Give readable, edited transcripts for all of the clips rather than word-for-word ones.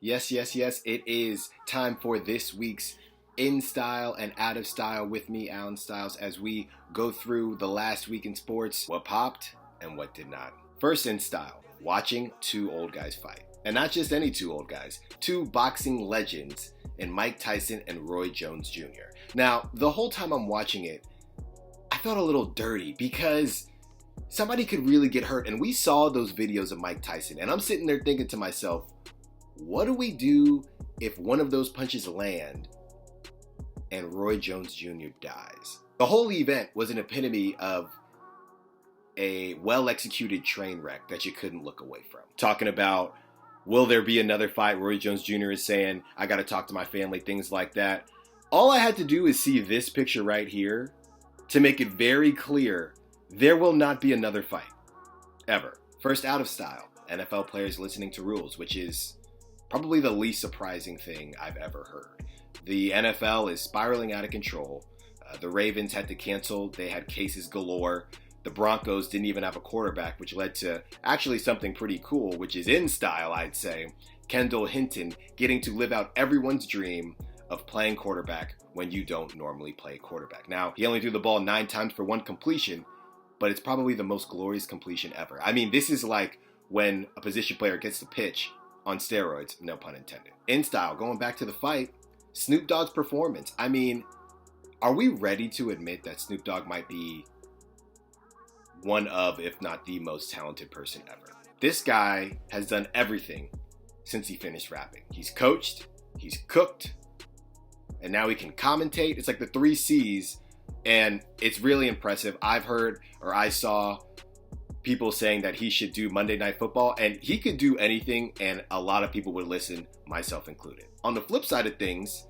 Yes, yes, yes, it is time for this week's In Style and Out of Style with me, Alan Styles, as we go through the last week in sports, what popped and what did not. First in style, watching two old guys fight. And not just any two old guys, two boxing legends in Mike Tyson and Roy Jones Jr. Now, the whole time I'm watching it, I felt a little dirty because somebody could really get hurt. And we saw those videos of Mike Tyson, and I'm sitting there thinking to myself, what do we do if one of those punches land and Roy Jones Jr. dies? The whole event was an epitome of a well-executed train wreck that you couldn't look away from. Talking about, will there be another fight? Roy Jones Jr. is saying, I got to talk to my family, things like that. All I had to do is see this picture right here to make it very clear there will not be another fight, ever. First, out of style, NFL players listening to rules, which is probably the least surprising thing I've ever heard. The NFL is spiraling out of control. The Ravens had to cancel. They had cases galore. The Broncos didn't even have a quarterback, which led to actually something pretty cool, which is in style, I'd say. Kendall Hinton getting to live out everyone's dream of playing quarterback when you don't normally play quarterback. Now, he only threw the ball 9 times for 1 completion, but it's probably the most glorious completion ever. I mean, this is like when a position player gets to pitch on steroids, no pun intended. In style, going back to the fight, Snoop Dogg's performance. I mean, are we ready to admit that Snoop Dogg might be one of, if not the most talented person ever? This guy has done everything since he finished rapping. He's coached, he's cooked, and now he can commentate. It's like the 3 C's, and it's really impressive. I've heard, or I saw people saying that he should do Monday Night Football, and he could do anything, and a lot of people would listen, myself included. On the flip side of things,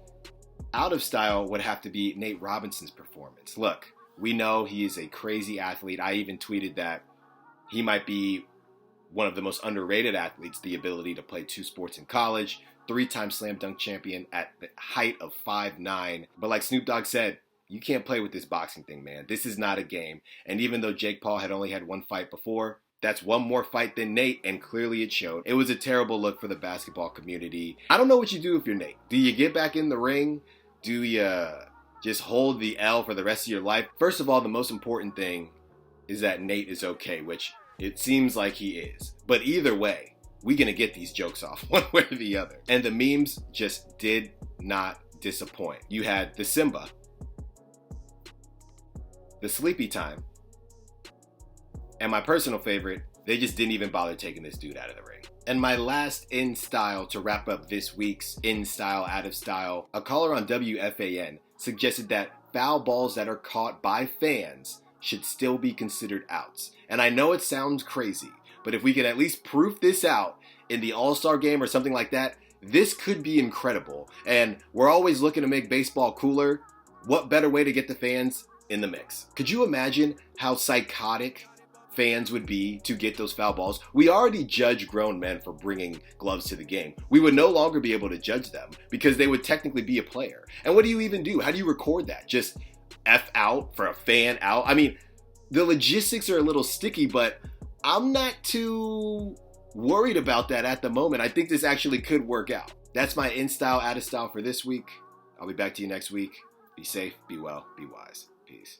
out of style would have to be Nate Robinson's performance. Look, we know he is a crazy athlete. I even tweeted that he might be one of the most underrated athletes, the ability to play 2 sports in college, 3-time slam dunk champion at the height of 5'9". But like Snoop Dogg said, you can't play with this boxing thing, man. This is not a game. And even though Jake Paul had only had 1 fight before, that's 1 more fight than Nate, and clearly it showed. It was a terrible look for the basketball community. I don't know what you do if you're Nate. Do you get back in the ring? Do you just hold the L for the rest of your life? First of all, the most important thing is that Nate is okay, which it seems like he is. But either way, we're going to get these jokes off one way or the other. And the memes just did not disappoint. You had the Simba, the Sleepy Time, and my personal favorite, they just didn't even bother taking this dude out of the ring. And my last in style to wrap up this week's In Style, Out of Style, a caller on WFAN suggested that foul balls that are caught by fans should still be considered outs. And I know it sounds crazy, but if we could at least proof this out in the All-Star game or something like that, this could be incredible. And we're always looking to make baseball cooler. What better way to get the fans in the mix? Could you imagine how psychotic fans would be to get those foul balls? We already judge grown men for bringing gloves to the game. We would no longer be able to judge them because they would technically be a player. And what do you even do? How do you record that? Just F out for a fan out? I mean, the logistics are a little sticky, but I'm not too worried about that at the moment. I think this actually could work out. That's my in style, out of style for this week. I'll be back to you next week. Be safe, be well, be wise. Peace.